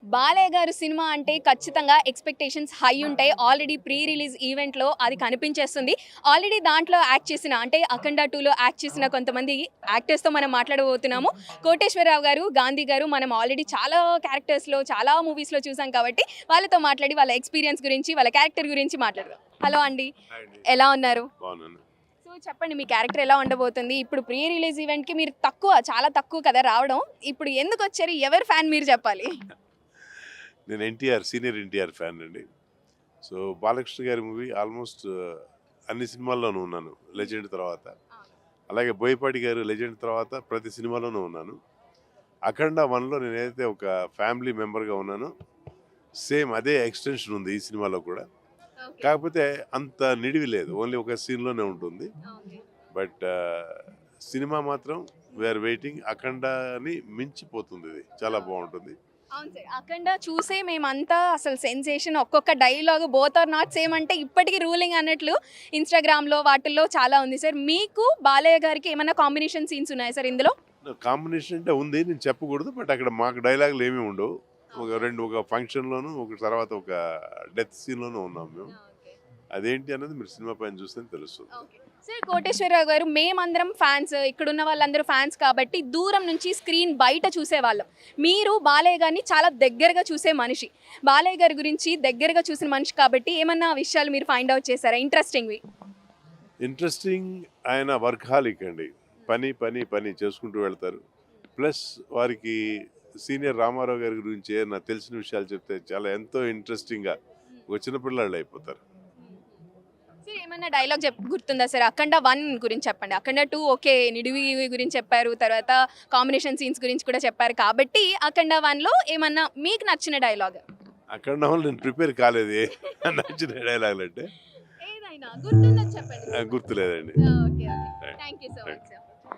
బాలయ్య గారు సినిమా అంటే ఖచ్చితంగా ఎక్స్పెక్టేషన్స్ హై ఉంటాయి. ఆల్రెడీ ప్రీ రిలీజ్ ఈవెంట్‌లో అది కనిపించేస్తుంది. ఆల్రెడీ దాంట్లో యాక్ట్ చేసిన అంటే 'అఖండ 2లో యాక్ట్ చేసిన కొంతమంది యాక్టర్స్‌తో మనం మాట్లాడబోతున్నాము. కోటేశ్వరరావు గారు, గాంధీ గారు మనం ఆల్రెడీ చాలా క్యారెక్టర్స్‌లో, చాలా మూవీస్‌లో చూసాం కాబట్టి వాళ్ళతో మాట్లాడి వాళ్ళ ఎక్స్‌పీరియన్స్ గురించి, వాళ్ళ క్యారెక్టర్ గురించి మాట్లాడదాం. హలో అండి. హాయ్ అండి. ఎలా ఉన్నారు? బాగున్నాను. సో చెప్పండి మీ క్యారెక్టర్ ఎలా ఉండబోతుంది? ఇప్పుడు ప్రీ రిలీజ్ ఈవెంట్‌కి మీరు చాలా తక్కువ కదా రావడం. ఇప్పుడు ఎందుకొచ్చారు? ఎవరి ఫ్యాన్ మీరు చెప్పాలి? నేను సీనియర్ ఎన్టీఆర్ ఫ్యాన్ అండి. సో బాలకృష్ణ గారి మూవీ ఆల్మోస్ట్ అన్ని సినిమాల్లోనూ ఉన్నాను లెజెండ్ తర్వాత. అలాగే బోయపాటి గారు లెజెండ్ తర్వాత ప్రతి సినిమాలోనూ ఉన్నాను. అఖండ 1లో నేనైతే ఒక ఫ్యామిలీ మెంబర్గా ఉన్నానో సేమ్ అదే ఎక్స్టెన్షన్ ఉంది ఈ సినిమాలో కూడా. ఓకే. కాకపోతే అంత నిడివి లేదు, ఓన్లీ ఒక సీన్లోనే ఉంటుంది. ఓకే. బట్ సినిమా మాత్రం వీఆర్ వెయిటింగ్. అఖండని మించిపోతుంది, ఇది చాలా బాగుంటుంది. అవును సార్. 'అఖండ' చూసే మేమంతా అసలు సెన్సేషన్ ఒక్కొక్క dialogue both are not same అంటే ఇప్పటికి రూలింగ్ అన్నట్లు ఇన్‌స్టాగ్రామ్‌లో వాటిల్లో చాలా ఉంది సార్. మీకు బాలయ్య గారికి ఏమన్నా కాంబినేషన్ సీన్స్ ఉన్నాయా సార్ ఇందులో? కాంబినేషన్ అంటే ఉంది, నేను చెప్పకూడదు. బట్ అక్కడ మాకు డైలాగులు ఏమీ ఉండవు. ఒక ఫంక్షన్లోను, ఒక తర్వాత ఒక డెత్ సీన్లోనూ ఉన్నాం మేము. అదేంటి అన్నది మీరు సినిమా పైన చూస్తే తెలుస్తుంది. సార్ కోటేశ్వరరావు గారు మేమందరం ఫ్యాన్స్, ఇక్కడున్న వాళ్ళందరూ ఫ్యాన్స్ కాబట్టి దూరం నుంచి స్క్రీన్ బయట చూసేవాళ్ళం. మీరు బాలయ్య గారిని చాలా దగ్గరగా చూసే మనిషి. బాలయ్య గారి గురించి దగ్గరగా చూసిన మనిషి కాబట్టి ఏమన్నా విషయాలు మీరు ఫైండ్ అవుట్ చేశారా ఇంట్రెస్టింగ్‌వి? ఇంట్రెస్టింగ్, ఆయన వర్కాలిక్ అండి. పని పని పని చేసుకుంటూ వెళ్తారు. ప్లస్ వారికి సీనియర్ రామారావు గారి గురించి నాకు తెలిసిన విషయాలు చెప్తే చాలా ఎంతో ఇంట్రెస్టింగ్గా ఒక చిన్నపిల్లాళ్ళు అయిపోతారు. సార్ ఏమన్నా డైలాగ్ గుర్తుందా సార్? 'అఖండ 1' గురించి చెప్పండి. 'అఖండ 2' ఓకే నిడివి గురించి చెప్పారు. తర్వాత కాంబినేషన్ సీన్స్ గురించి కూడా చెప్పారు కాబట్టి 'అఖండ 1'లో ఏమన్నా మీకు నచ్చిన డైలాగ్? అక్కడ నేను ప్రిపేర్ కాలేదు నచ్చిన డైలాగులు అంటే ఏదైనా గుర్తుందని చెప్పండి. గుర్తులేదండి. Okay. Thank you so much sir.